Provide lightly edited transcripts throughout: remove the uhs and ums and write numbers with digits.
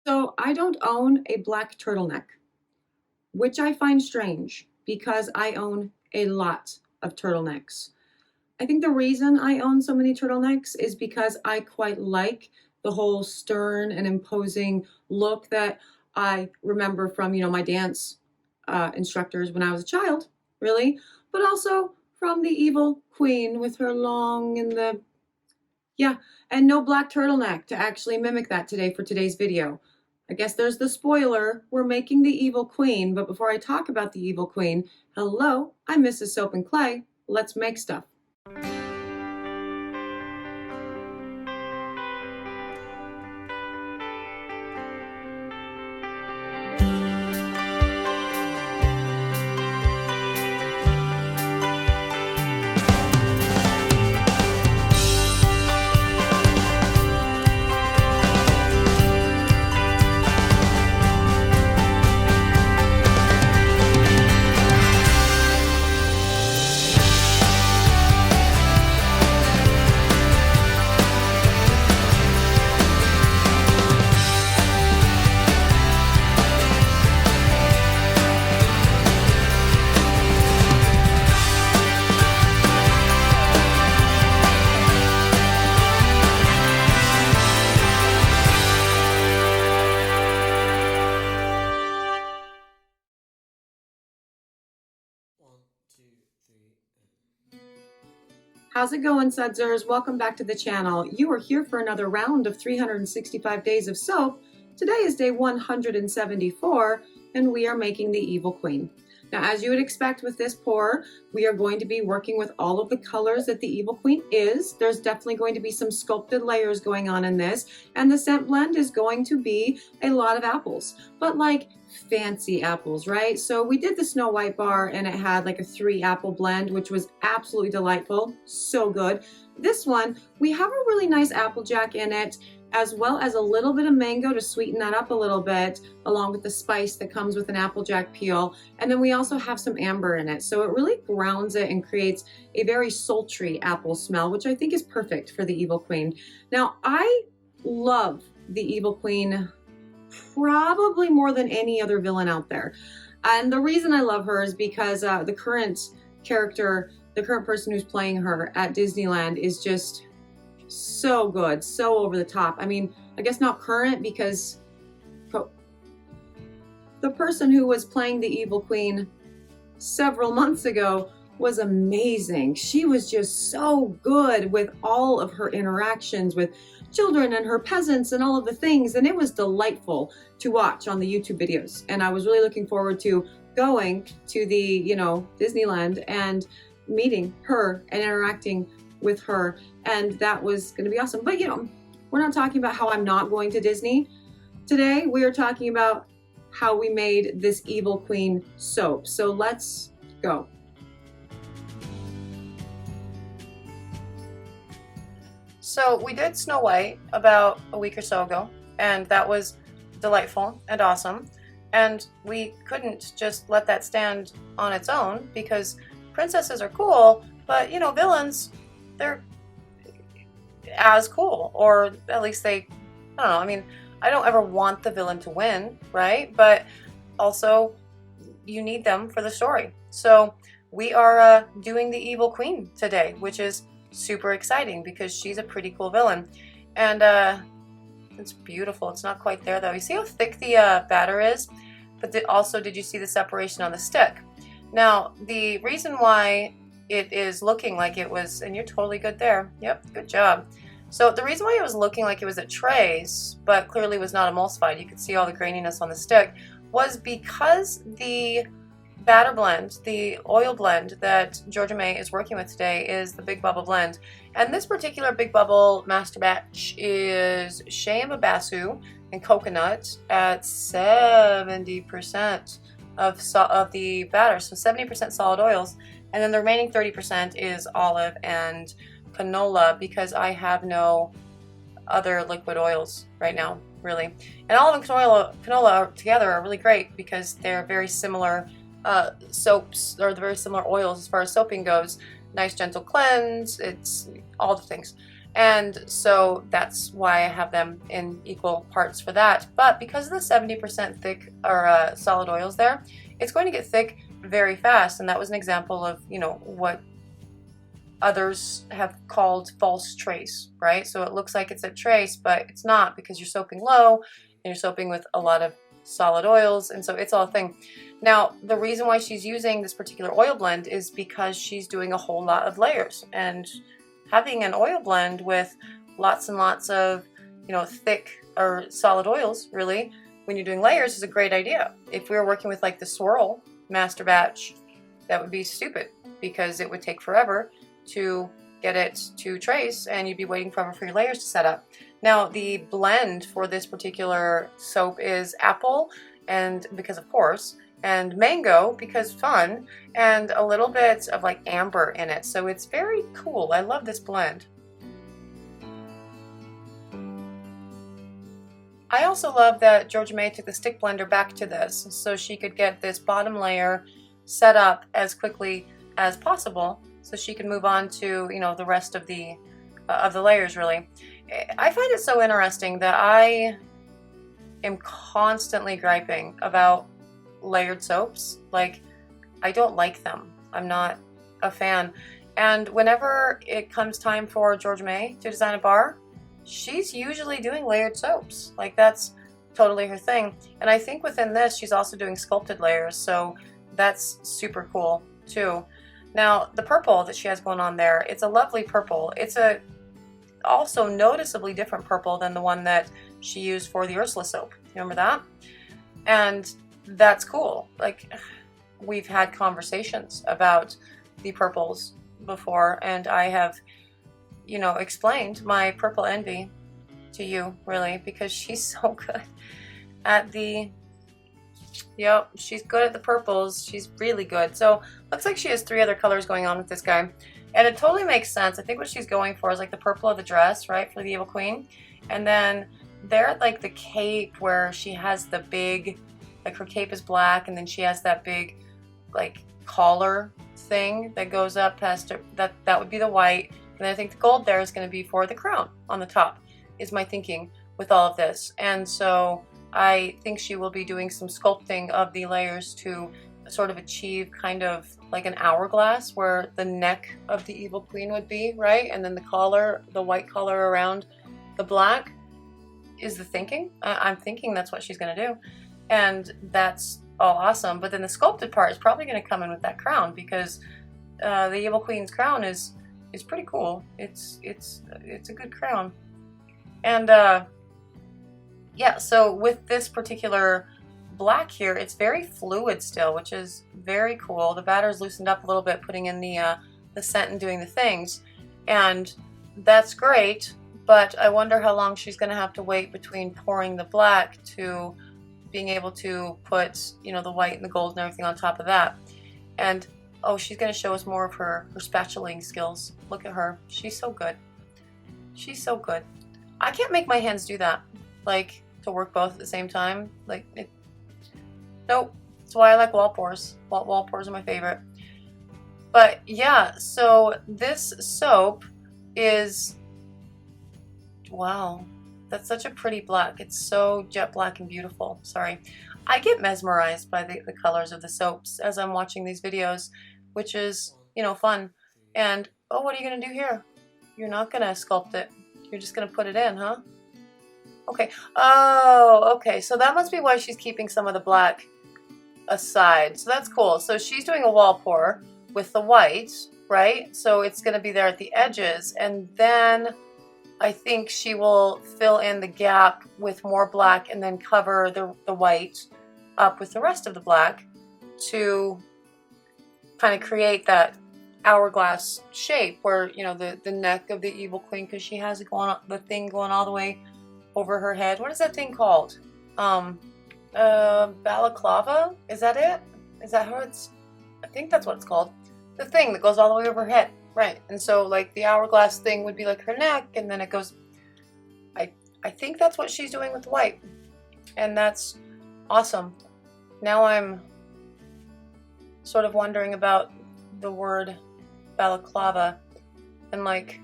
So I don't own a black turtleneck, which I find strange because I own a lot of turtlenecks. I think the reason I own so many turtlenecks is because I quite like the whole stern and imposing look that I remember from, my dance instructors when I was a child, really, but also from the evil queen with her long and yeah, and no black turtleneck to actually mimic that today for today's video. I guess there's the spoiler. We're making the evil queen, but before I talk about the evil queen, hello, I'm Mrs. Soap and Clay. Let's make stuff. How's it going, Sudsers? Welcome back to the channel. You are here for another round of 365 days of soap. Today is day 174, and we are making the Evil Queen. Now, as you would expect with this pour, we are going to be working with all of the colors that the Evil Queen is. There's definitely going to be some sculpted layers going on in this, and the scent blend is going to be a lot of apples, but like fancy apples, right? So we did the Snow White bar and it had like a 3-apple blend, which was absolutely delightful. So good. This one, we have a really nice applejack in it, as well as a little bit of mango to sweeten that up a little bit, along with the spice that comes with an applejack peel. And then we also have some amber in it. So it really grounds it and creates a very sultry apple smell, which I think is perfect for the Evil Queen. Now, I love the Evil Queen probably more than any other villain out there. And the reason I love her is because the current character, the current person who's playing her at Disneyland is just so good, so over the top. I mean, I guess not current because the person who was playing the Evil Queen several months ago was amazing. She was just so good with all of her interactions with children and her peasants and all of the things, and it was delightful to watch on the YouTube videos. And I was really looking forward to going to the, Disneyland and meeting her and interacting with her, and that was going to be awesome. But we're not talking about how I'm not going to Disney. Today we are talking about how we made this Evil Queen soap. So let's go. So we did Snow White about a week or so ago, and that was delightful and awesome. And we couldn't just let that stand on its own because princesses are cool, but villains, they're as cool, or at least I don't know. I mean, I don't ever want the villain to win, right? But also, you need them for the story. So we are doing the Evil Queen today, which is super exciting because she's a pretty cool villain. And it's beautiful. It's not quite there though. You see how thick the batter is? But also, did you see the separation on the stick? Now, the reason why it is looking like it was, and you're totally good there. Yep, good job. So the reason why it was looking like it was at trays, but clearly was not emulsified, you could see all the graininess on the stick, was because the batter blend, the oil blend that Georgia May is working with today is the Big Bubble blend. And this particular Big Bubble master batch is shea and babasu and coconut at 70% of the batter, so 70% solid oils. And then the remaining 30% is olive and canola because I have no other liquid oils right now, really. And olive and canola together are really great because they're very similar soaps, or the very similar oils as far as soaping goes. Nice gentle cleanse, it's all the things. And so that's why I have them in equal parts for that. But because of the 70% thick or solid oils there, it's going to get thick very fast. And that was an example of, you know, what others have called false trace, right? So it looks like it's a trace, but it's not, because you're soaping low and you're soaping with a lot of solid oils, and so it's all a thing. Now, the reason why she's using this particular oil blend is because she's doing a whole lot of layers, and having an oil blend with lots and lots of, you know, thick or solid oils, really, when you're doing layers, is a great idea. If we were working with like the swirl master batch, that would be stupid, because it would take forever to get it to trace and you'd be waiting forever for your layers to set up. Now, the blend for this particular soap is apple, and because of course, and mango because fun, and a little bit of like amber in it. So it's very cool. I love this blend. I also love that Georgia May took the stick blender back to this so she could get this bottom layer set up as quickly as possible, so she can move on to, you know, the rest of the layers, really. I find it so interesting that I am constantly griping about layered soaps. Like, I don't like them. I'm not a fan. And whenever it comes time for Georgia May to design a bar, she's usually doing layered soaps. Like, that's totally her thing. And I think within this, she's also doing sculpted layers, so that's super cool too. Now, the purple that she has going on there, it's a lovely purple. It's a also noticeably different purple than the one that she used for the Ursula soap. Remember that? And that's cool. Like, we've had conversations about the purples before, and I have, you know, explained my purple envy to you, really, because she's so good at the, yep, she's good at the purples. She's really good. So looks like she has 3 other colors going on with this guy, and it totally makes sense. I think what she's going for is like the purple of the dress, right, for the Evil Queen. And then there at like the cape where she has the big, like her cape is black, and then she has that big like collar thing that goes up past her, that would be the white. And then I think the gold there is going to be for the crown on the top, is my thinking with all of this. And so I think she will be doing some sculpting of the layers to sort of achieve kind of like an hourglass where the neck of the Evil Queen would be, right? And then the collar, the white collar around the black is the thinking. I'm thinking that's what she's going to do. And that's all awesome. But then the sculpted part is probably going to come in with that crown, because the Evil Queen's crown is pretty cool. It's a good crown. And yeah, so with this particular black here, it's very fluid still, which is very cool. The batter's loosened up a little bit, putting in the scent and doing the things, and that's great. But I wonder how long she's going to have to wait between pouring the black to being able to put, you know, the white and the gold and everything on top of that. And oh, she's going to show us more of her spatulating skills. Look at her. She's so good. She's so good. I can't make my hands do that, like to work both at the same time. Like, nope. That's why I like wall pours. Wall pours are my favorite. But yeah, so this soap is, wow, that's such a pretty black. It's so jet black and beautiful. Sorry. I get mesmerized by the colors of the soaps as I'm watching these videos, which is, you know, fun. And, oh, what are you going to do here? You're not going to sculpt it. You're just going to put it in, huh? Okay. Oh, okay. So that must be why she's keeping some of the black aside. So that's cool. So she's doing a wall pour with the white, right? So it's going to be there at the edges. And then I think she will fill in the gap with more black and then cover the white up with the rest of the black to kind of create that hourglass shape where, you know, the neck of the Evil Queen, because she has it going on, the thing going all the way over her head. What is that thing called? Balaclava? Is that it? Is that how it's? I think that's what it's called. The thing that goes all the way over her head. Right. And so like the hourglass thing would be like her neck, and then it goes, I think that's what she's doing with the white. And that's awesome. Now I'm sort of wondering about the word balaclava, and like,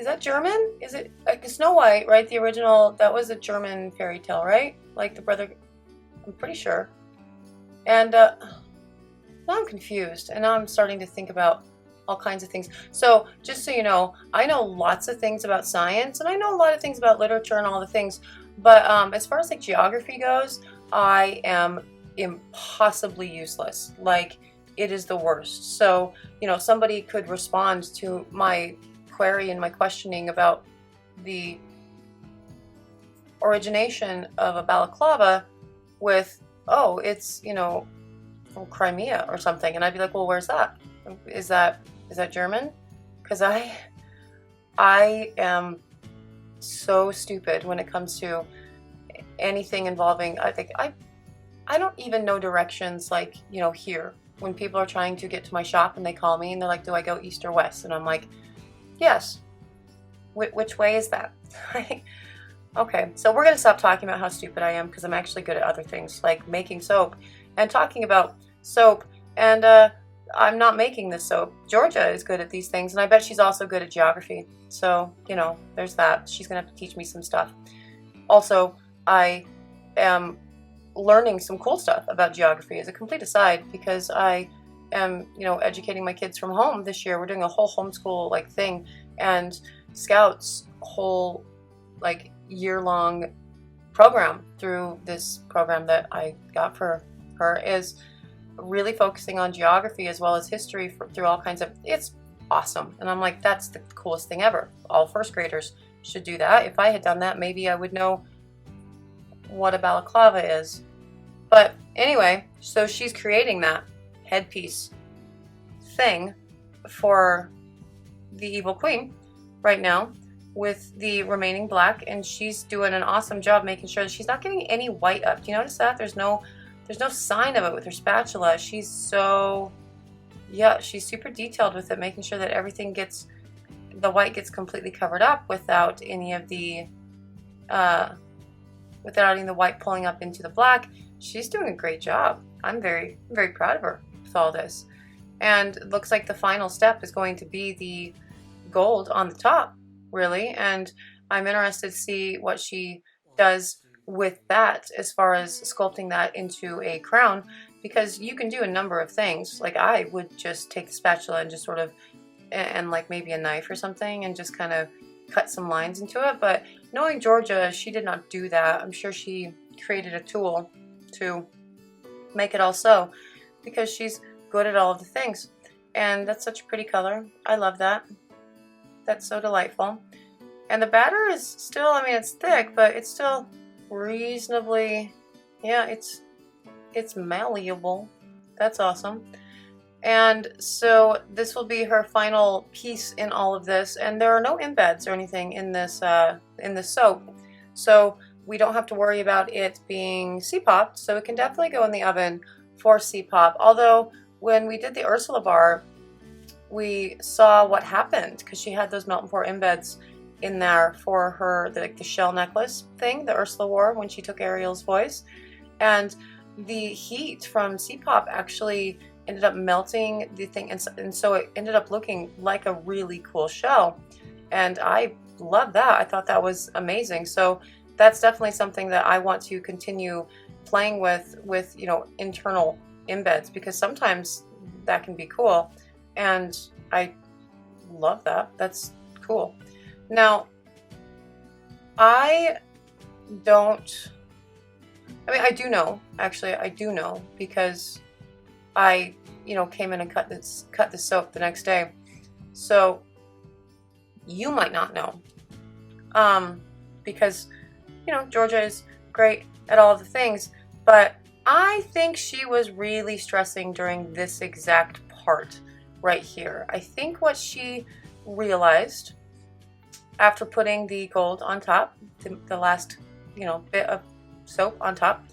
Is that German? Is it like Snow White, right? The original, that was a German fairy tale, right? Like the brother, I'm pretty sure. And now I'm confused, and now I'm starting to think about all kinds of things. So just so you know, I know lots of things about science, and I know a lot of things about literature and all the things, but as far as like geography goes, I am impossibly useless. Like, it is the worst. So, you know, somebody could respond to my query and my questioning about the origination of a balaclava with, oh, it's, you know, from Crimea or something, and I'd be like, well, where's that? Is that German? Because I am so stupid when it comes to anything involving, I think I don't even know directions, like, you know, here when people are trying to get to my shop and they call me and they're like, do I go east or west? And I'm like, yes. Which way is that? Okay, so we're gonna stop talking about how stupid I am, because I'm actually good at other things like making soap and talking about soap, and I'm not making this soap. Georgia is good at these things, and I bet she's also good at geography. So, you know, there's that. She's gonna have to teach me some stuff. Also, I am learning some cool stuff about geography as a complete aside, because I am, you know, educating my kids from home this year. We're doing a whole homeschool like thing, and Scout's whole like year-long program through this program that I got for her is really focusing on geography as well as history through all kinds of, it's awesome. And I'm like, that's the coolest thing ever. All first graders should do that. If I had done that, maybe I would know what a balaclava is. But anyway, so she's creating that headpiece thing for the Evil Queen right now with the remaining black, and she's doing an awesome job making sure that she's not getting any white up. Do you notice that? There's no sign of it with her spatula. She's so, yeah, she's super detailed with it, making sure that everything gets, the white gets completely covered up without any of the, without any of the white pulling up into the black. She's doing a great job. I'm very, very proud of her with all this. And it looks like the final step is going to be the gold on the top, really. And I'm interested to see what she does with that as far as sculpting that into a crown, because you can do a number of things. Like, I would just take the spatula and just sort of, and like maybe a knife or something, and just kind of cut some lines into it. But knowing Georgia, she did not do that. I'm sure she created a tool to make it all so, because she's good at all of the things. And that's such a pretty color. I love that. That's so delightful. And the batter is still, I mean, it's thick, but it's still reasonably, yeah, it's malleable. That's awesome. And so this will be her final piece in all of this, and there are no embeds or anything in this soap, so we don't have to worry about it being C-popped. So it can definitely go in the oven for C-pop. Although when we did the Ursula bar, we saw what happened, because she had those melt and pour embeds in there for her, the shell necklace thing that Ursula wore when she took Ariel's voice, and the heat from C-pop actually ended up melting the thing, and so it ended up looking like a really cool shell, and I love that. I thought that was amazing. So that's definitely something that I want to continue playing with, you know, internal embeds, because sometimes that can be cool, and I love that. That's cool. Now, I do know, actually, I do know, because I, you know, came in and cut the soap the next day. So you might not know, because, you know, Georgia is great at all of the things, but I think she was really stressing during this exact part right here. I think what she realized after putting the gold on top, the last, you know, bit of soap on top,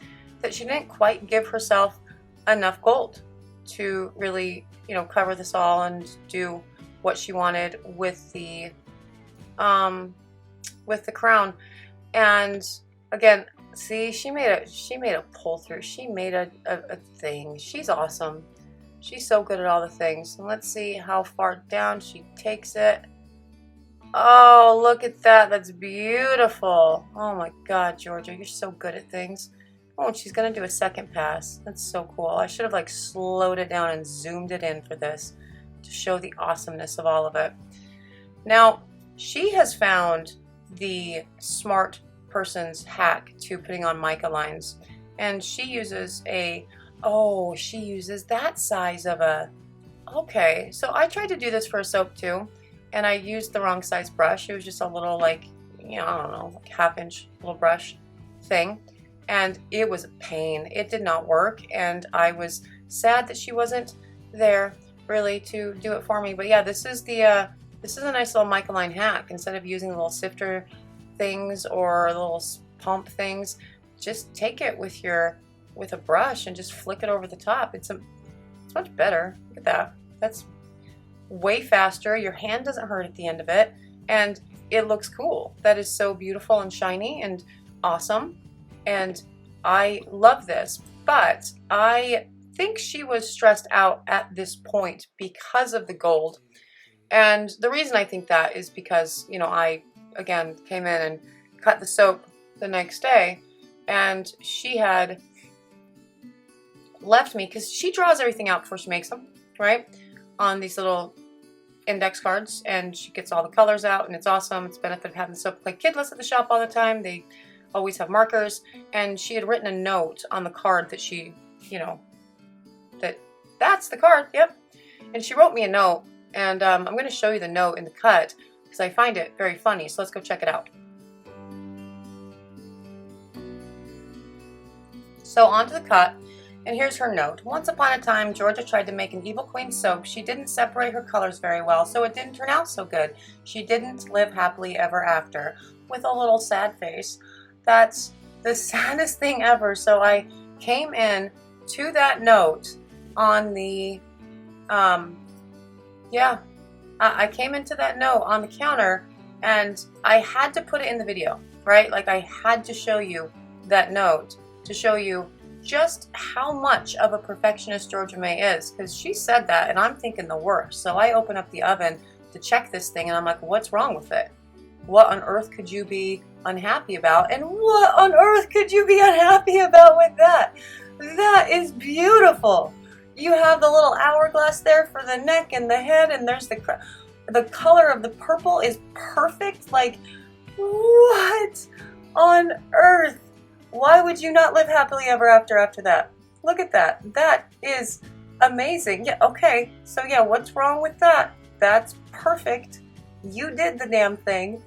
that she didn't quite give herself enough gold to really, you know, cover this all and do what she wanted with the crown. And again, see, she made a pull through. She made a thing. She's awesome. She's so good at all the things. And let's see how far down she takes it. Oh, look at that. That's beautiful. Oh my God, Georgia, you're so good at things. Oh, and she's gonna do a second pass. That's so cool. I should have like slowed it down and zoomed it in for this to show the awesomeness of all of it. Now, she has found the smart person's hack to putting on mica lines, and she uses she uses that size of a, okay. So I tried to do this for a soap too, and I used the wrong size brush. It was just a little like, I don't know, like half-inch little brush thing, and it was a pain. It did not work, and I was sad that she wasn't there really to do it for me. But yeah, this is a nice little mica line hack. Instead of using the little sifter things or the little pump things, just take it with a brush and just flick it over the top. It's much better. Look at that. That's way faster. Your hand doesn't hurt at the end of it, and it looks cool. That is so beautiful and shiny and awesome, and I love this. But I think she was stressed out at this point because of the gold. And the reason I think that is because, I, again, came in and cut the soap the next day, and she had left me, because she draws everything out before she makes them, right, on these little index cards, and she gets all the colors out, and it's awesome. It's the benefit of having soap like kidless at the shop all the time. They always have markers, and she had written a note on the card that she, that's the card, yep. And she wrote me a note, and I'm going to show you the note in the cut because I find it very funny. So let's go check it out. So onto the cut, and here's her note. Once upon a time, Georgia tried to make an Evil Queen soap. She didn't separate her colors very well, so it didn't turn out so good. She didn't live happily ever after, with a little sad face. That's the saddest thing ever. So I came in to that note on the, I came into that note on the counter, and I had to put it in the video, right? Like, I had to show you that note to show you just how much of a perfectionist Georgia May is, because she said that, and I'm thinking the worst. So I open up the oven to check this thing, and I'm like, what's wrong with it? What on earth could you be unhappy about? And what on earth could you be unhappy about with that? That is beautiful. You have the little hourglass there for the neck and the head, and there's the color of the purple is perfect. Like, what on earth? Why would you not live happily ever after that? Look at that. That is amazing. Yeah, okay. So yeah, what's wrong with that? That's perfect. You did the damn thing.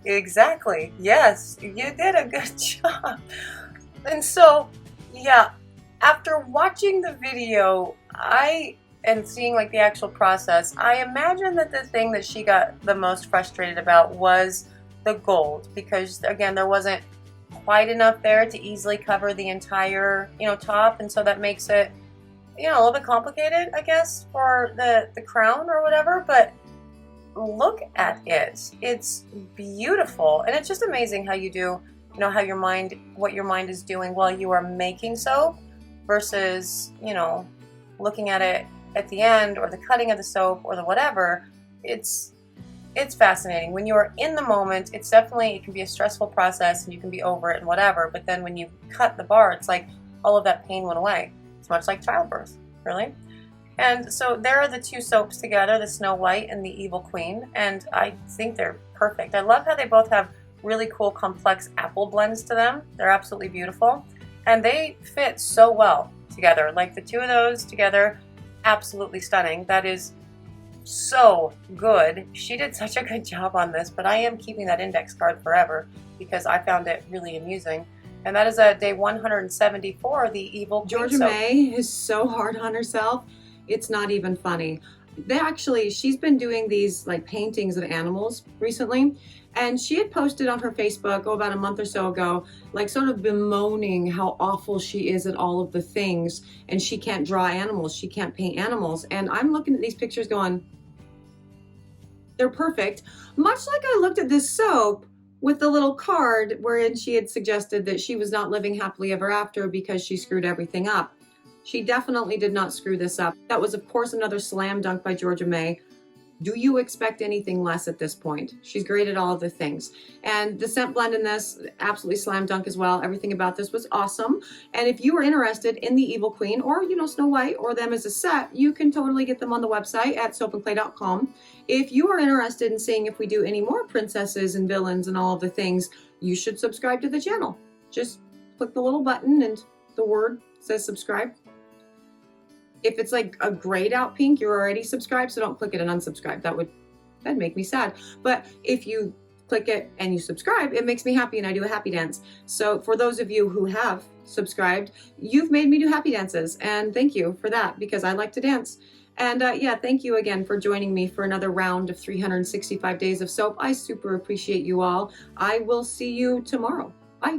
Exactly. Yes, you did a good job. And so, yeah, after watching the video, and seeing like the actual process, I imagine that the thing that she got the most frustrated about was the gold, because again, there wasn't quite enough there to easily cover the entire, top, and so that makes it, a little bit complicated, I guess, for the crown or whatever. But look at it. It's beautiful, and it's just amazing how you do, how what your mind is doing while you are making soap versus, looking at it at the end, or the cutting of the soap, or the whatever. It's fascinating. When you are in the moment, it can be a stressful process, and you can be over it and whatever, but then when you cut the bar, it's like all of that pain went away. It's much like childbirth, really. And so there are the two soaps together, the Snow White and the Evil Queen, and I think they're perfect. I love how they both have really cool, complex apple blends to them. They're absolutely beautiful, and they fit so well together. Like, the two of those together, absolutely stunning. That is so good. She did such a good job on this, but I am keeping that index card forever because I found it really amusing. And that is day 174, the Evil Queen Georgia soap. May is so hard on herself. It's not even funny. She's been doing these like paintings of animals recently, and she had posted on her Facebook about a month or so ago, like sort of bemoaning how awful she is at all of the things, and she can't draw animals, she can't paint animals. And I'm looking at these pictures going, they're perfect. Much like I looked at this soap with the little card wherein she had suggested that she was not living happily ever after because she screwed everything up. She definitely did not screw this up. That was, of course, another slam dunk by Georgia May. Do you expect anything less at this point? She's great at all of the things. And the scent blend in this, absolutely slam dunk as well. Everything about this was awesome. And if you are interested in the Evil Queen or, Snow White or them as a set, you can totally get them on the website at soapandclay.com. If you are interested in seeing if we do any more princesses and villains and all of the things, you should subscribe to the channel. Just click the little button and the word says subscribe. If it's like a grayed out pink, you're already subscribed, so don't click it and unsubscribe. That'd make me sad. But if you click it and you subscribe, it makes me happy and I do a happy dance. So for those of you who have subscribed, you've made me do happy dances, and thank you for that because I like to dance. And yeah, thank you again for joining me for another round of 365 days of soap. I super appreciate you all. I will see you tomorrow. Bye.